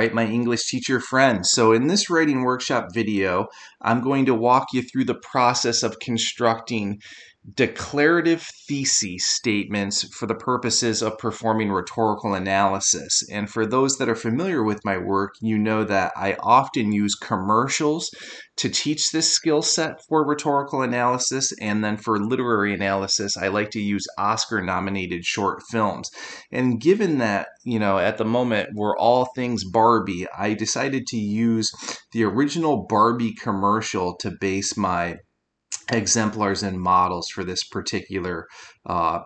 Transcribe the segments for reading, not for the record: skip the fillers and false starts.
right, my English teacher friends. So in this writing workshop video, I'm going to walk you through the process of constructing declarative thesis statements for the purposes of performing rhetorical analysis. And for those that are familiar with my work, you know that I often use commercials to teach this skill set for rhetorical analysis. And then for literary analysis, I like to use Oscar-nominated short films. And given that, at the moment we're all things Barbie, I decided to use the original Barbie commercial to base my exemplars and models for this particular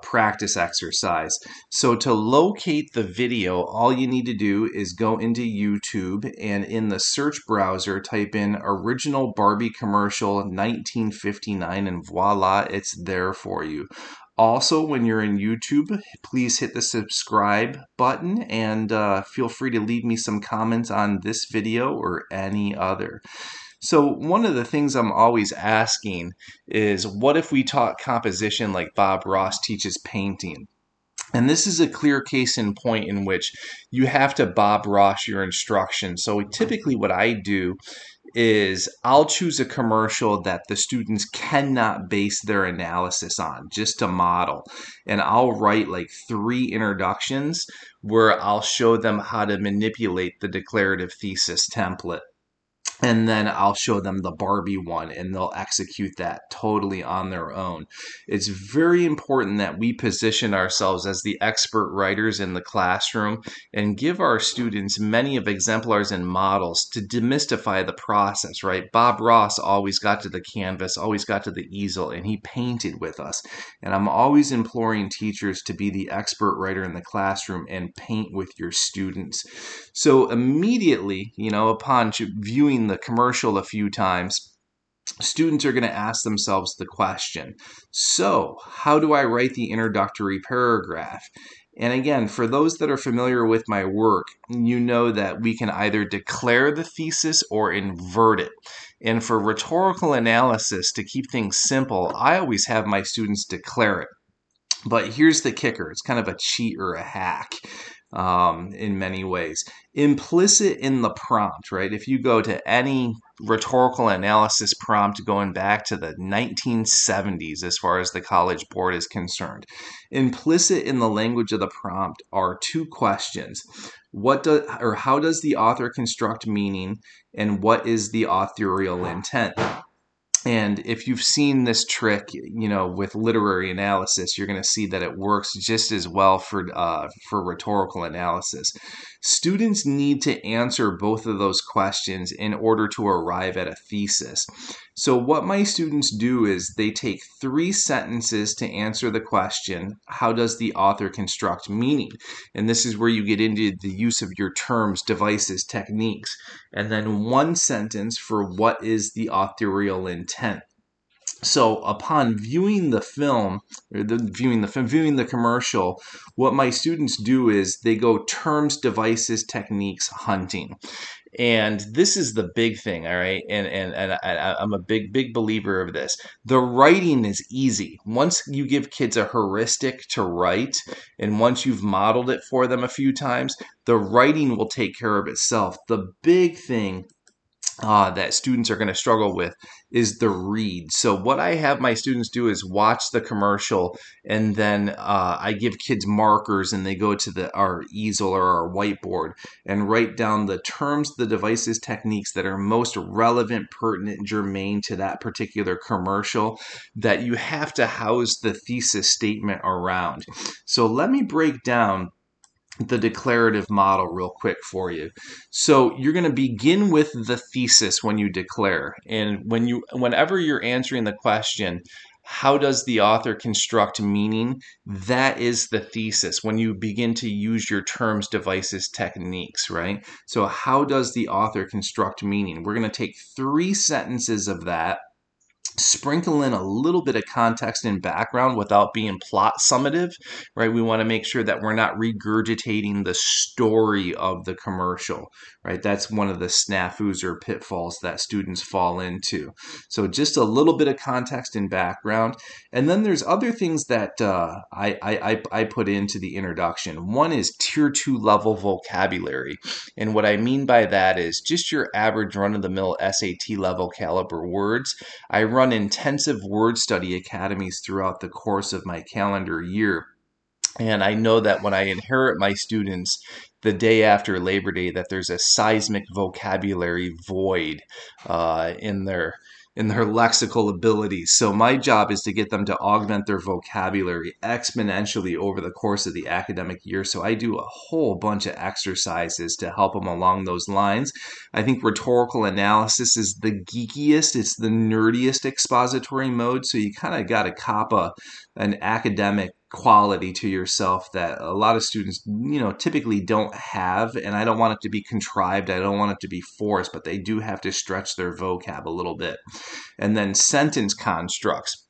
practice exercise. So to locate the video, all you need to do is go into YouTube and in the search browser type in original Barbie commercial 1959 and voila, it's there for you. Also, when you're in YouTube, please hit the subscribe button and feel free to leave me some comments on this video or any other. So one of the things I'm always asking is, what if we taught composition like Bob Ross teaches painting? And this is a clear case in point in which you have to Bob Ross your instruction. So typically what I do is I'll choose a commercial that the students cannot base their analysis on, just to model. And I'll write like 3 introductions where I'll show them how to manipulate the declarative thesis template. And then I'll show them the Barbie one and they'll execute that totally on their own. It's very important that we position ourselves as the expert writers in the classroom and give our students many of exemplars and models to demystify the process, right? Bob Ross always got to the canvas, always got to the easel, and he painted with us. And I'm always imploring teachers to be the expert writer in the classroom and paint with your students. So immediately, upon viewing the commercial a few times, students are going to ask themselves the question, so how do I write the introductory paragraph? And again, for those that are familiar with my work, you know that we can either declare the thesis or invert it. And for rhetorical analysis, to keep things simple, I always have my students declare it. But here's the kicker. It's kind of a cheat or a hack. In many ways. Implicit in the prompt, right? If you go to any rhetorical analysis prompt going back to the 1970s as far as the College Board is concerned, implicit in the language of the prompt are 2 questions. How does the author construct meaning, and what is the authorial intent? And if you've seen this trick, with literary analysis, you're going to see that it works just as well for rhetorical analysis. Students need to answer both of those questions in order to arrive at a thesis. So what my students do is they take 3 sentences to answer the question, how does the author construct meaning? And this is where you get into the use of your terms, devices, techniques. And then 1 sentence for what is the authorial intent. So upon viewing the film, viewing the commercial, what my students do is they go terms, devices, techniques hunting. And this is the big thing, all right? And I'm a big believer of this. The writing is easy. Once you give kids a heuristic to write, and once you've modeled it for them a few times, the writing will take care of itself. The big thing that students are going to struggle with is the read. So what I have my students do is watch the commercial, and then I give kids markers and they go to our easel or our whiteboard and write down the terms, the devices, techniques that are most relevant, pertinent, germane to that particular commercial that you have to house the thesis statement around. So let me break down the declarative model real quick for you. So you're going to begin with the thesis when you declare. And whenever you're answering the question, how does the author construct meaning? That is the thesis when you begin to use your terms, devices, techniques, right? So how does the author construct meaning? We're going to take 3 sentences of that. sprinkle in a little bit of context and background without being plot summative, right? We want to make sure that we're not regurgitating the story of the commercial, right? That's one of the snafus or pitfalls that students fall into. So just a little bit of context and background. And then there's other things that I put into the introduction. One is tier 2 level vocabulary. And what I mean by that is just your average run-of-the-mill SAT level caliber words. I run intensive word study academies throughout the course of my calendar year. And I know that when I inherit my students the day after Labor Day, that there's a seismic vocabulary void in their lexical abilities. So my job is to get them to augment their vocabulary exponentially over the course of the academic year. So I do a whole bunch of exercises to help them along those lines. I think rhetorical analysis is the geekiest, it's the nerdiest expository mode. So you kind of got to cop an academic quality to yourself that a lot of students, typically don't have. And I don't want it to be contrived. I don't want it to be forced, but they do have to stretch their vocab a little bit. And then sentence constructs.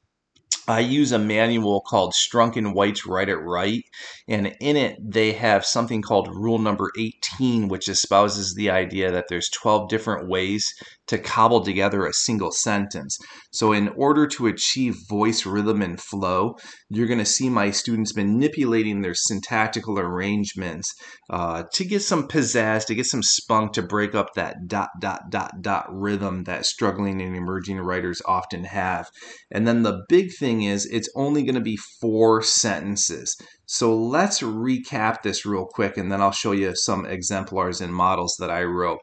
I use a manual called Strunk and White's Write It Right, and in it they have something called rule number 18, which espouses the idea that there's 12 different ways to cobble together a single sentence. So in order to achieve voice, rhythm, and flow, you're going to see my students manipulating their syntactical arrangements to get some pizzazz, to get some spunk, to break up that dot, dot, dot, dot rhythm that struggling and emerging writers often have. And then the big thing is it's only going to be 4 sentences. So let's recap this real quick, and then I'll show you some exemplars and models that I wrote.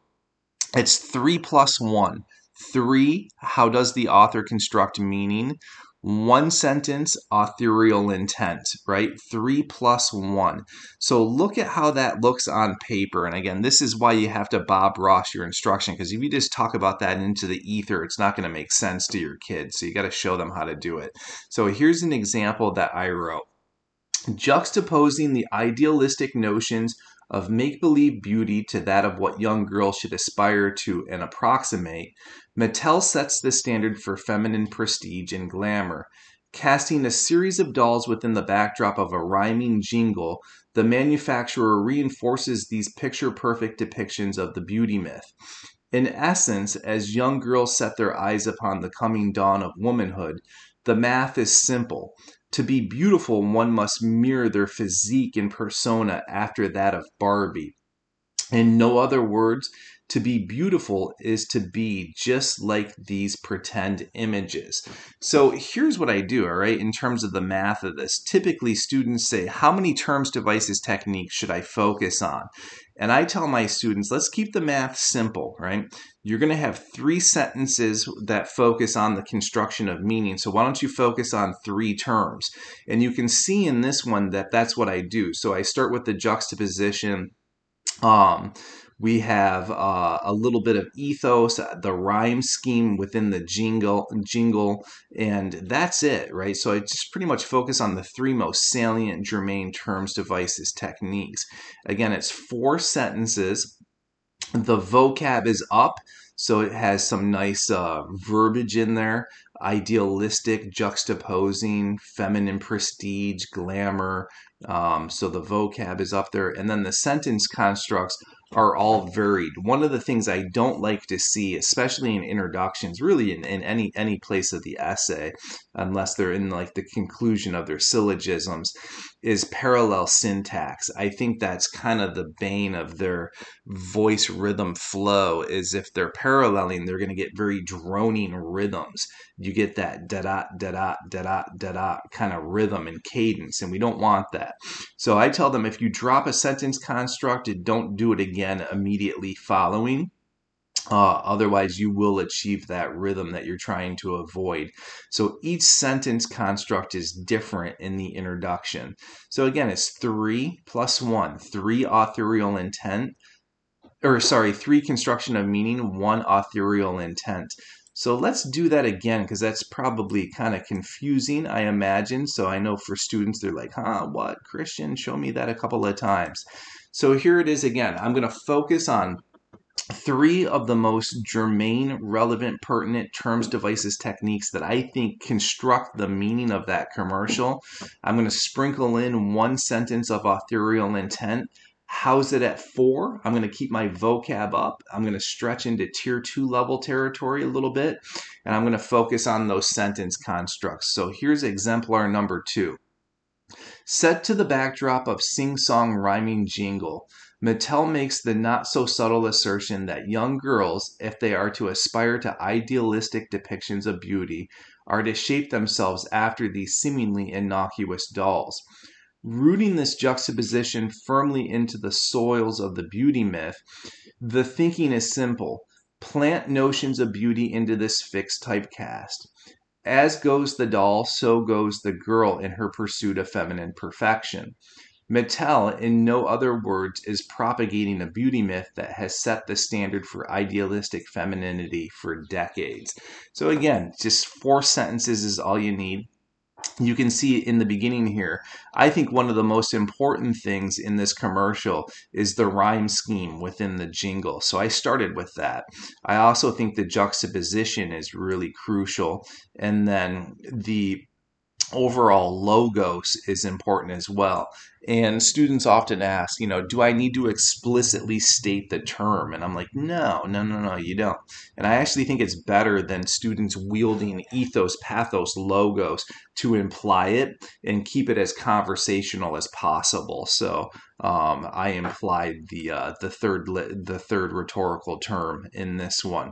It's 3 plus 1. 3, how does the author construct meaning? 1 sentence, authorial intent, right? 3 plus 1. So look at how that looks on paper. And again, this is why you have to Bob Ross your instruction, because if you just talk about that into the ether, it's not going to make sense to your kids. So you got to show them how to do it. So here's an example that I wrote. Juxtaposing the idealistic notions of make-believe beauty to that of what young girls should aspire to and approximate, Mattel sets the standard for feminine prestige and glamour. Casting a series of dolls within the backdrop of a rhyming jingle, the manufacturer reinforces these picture-perfect depictions of the beauty myth. In essence, as young girls set their eyes upon the coming dawn of womanhood, the math is simple. To be beautiful, one must mirror their physique and persona after that of Barbie. In no other words, to be beautiful is to be just like these pretend images. So here's what I do, all right, in terms of the math of this. Typically, students say, how many terms, devices, techniques should I focus on? And I tell my students, let's keep the math simple, right? You're going to have 3 sentences that focus on the construction of meaning. So why don't you focus on 3 terms? And you can see in this one that that's what I do. So I start with the juxtaposition. We have a little bit of ethos, the rhyme scheme within the jingle, and that's it, right? So I just pretty much focus on the 3 most salient, germane terms, devices, techniques. Again, it's 4 sentences. The vocab is up, so it has some nice verbiage in there. Idealistic, juxtaposing, feminine prestige, glamour. So the vocab is up there. And then the sentence constructs are all varied. One of the things I don't like to see, especially in introductions, really in any place of the essay, unless they're in like the conclusion of their syllogisms, is parallel syntax. I think that's kind of the bane of their voice rhythm flow, is if they're paralleling, they're going to get very droning rhythms. You get that da-da, da-da, da-da, da-da kind of rhythm and cadence, and we don't want that. So I tell them, if you drop a sentence construct, don't do it again immediately following. Otherwise, you will achieve that rhythm that you're trying to avoid. So each sentence construct is different in the introduction. So again, it's 3 plus 1, 3 authorial intent, 3 construction of meaning, 1 authorial intent. So let's do that again, because that's probably kind of confusing, I imagine. So I know for students, they're like, what, Christian? Show me that a couple of times. So here it is again. I'm going to focus on three of the most germane, relevant, pertinent terms, devices, techniques that I think construct the meaning of that commercial. I'm going to sprinkle in one sentence of authorial intent, house it at 4. I'm going to keep my vocab up. I'm going to stretch into tier 2 level territory a little bit, and I'm going to focus on those sentence constructs. So here's exemplar number 2. Set to the backdrop of sing-song rhyming jingle, Mattel makes the not-so-subtle assertion that young girls, if they are to aspire to idealistic depictions of beauty, are to shape themselves after these seemingly innocuous dolls. Rooting this juxtaposition firmly into the soils of the beauty myth, the thinking is simple. Plant notions of beauty into this fixed typecast. As goes the doll, so goes the girl in her pursuit of feminine perfection. Mattel, in no other words, is propagating a beauty myth that has set the standard for idealistic femininity for decades. So again, just 4 sentences is all you need. You can see in the beginning here, I think one of the most important things in this commercial is the rhyme scheme within the jingle. So I started with that. I also think the juxtaposition is really crucial. And then the overall logos is important as well. And students often ask, do I need to explicitly state the term? And I'm like, no, you don't. And I actually think it's better than students wielding ethos, pathos, logos to imply it and keep it as conversational as possible. So I implied the third rhetorical term in this one.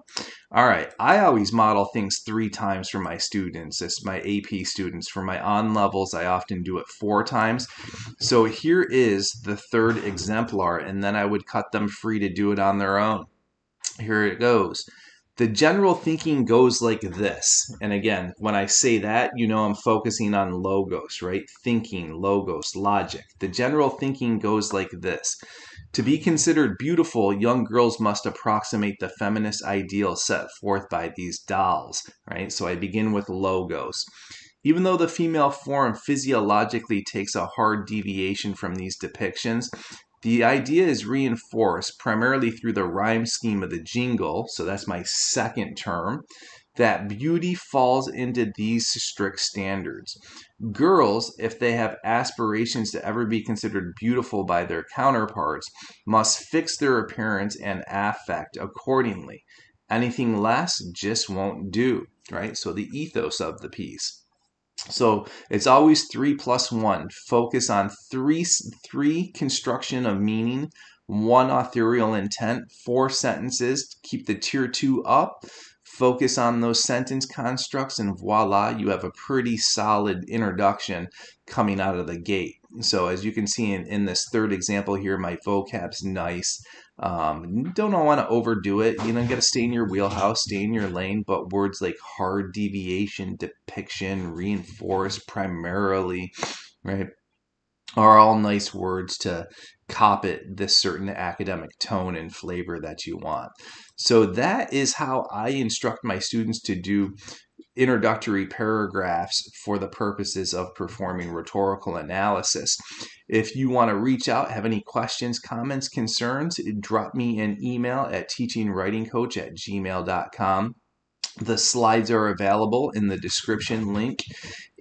All right, I always model things 3 times for my students. It's my AP students. For my on levels, I often do it 4 times. So here is the third exemplar, and then I would cut them free to do it on their own. Here it goes. The general thinking goes like this. And again, when I say that, I'm focusing on logos, right? Thinking, logos, logic. The general thinking goes like this. To be considered beautiful, young girls must approximate the feminist ideal set forth by these dolls, right? So I begin with logos. Even though the female form physiologically takes a hard deviation from these depictions, the idea is reinforced primarily through the rhyme scheme of the jingle, so that's my second term, that beauty falls into these strict standards. Girls, if they have aspirations to ever be considered beautiful by their counterparts, must fix their appearance and affect accordingly. Anything less just won't do, right? So the ethos of the piece. So it's always 3 plus 1. Focus on three construction of meaning, 1 authorial intent, 4 sentences. Keep the tier 2 up. Focus on those sentence constructs, and voila, you have a pretty solid introduction coming out of the gate. So as you can see in this third example here, my vocab's nice. Don't want to overdo it. You got to stay in your wheelhouse, stay in your lane, but words like hard deviation, depiction, reinforce, primarily, right, are all nice words to cop it this certain academic tone and flavor that you want. So that is how I instruct my students to do introductory paragraphs for the purposes of performing rhetorical analysis. If you want to reach out, have any questions, comments, concerns, drop me an email at teachingwritingcoach@gmail.com. The slides are available in the description link.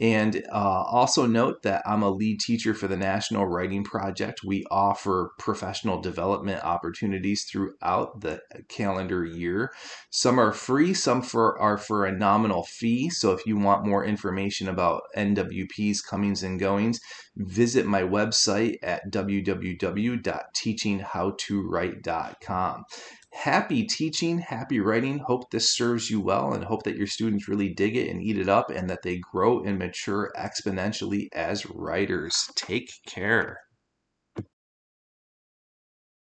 And also note that I'm a lead teacher for the National Writing Project. We offer professional development opportunities throughout the calendar year. Some are free, some are for a nominal fee. So if you want more information about NWP's comings and goings, visit my website at www.teachinghowtowrite.com. Happy teaching, happy writing. Hope this serves you well, and hope that your students really dig it and eat it up, and that they grow and mature exponentially as writers. Take care.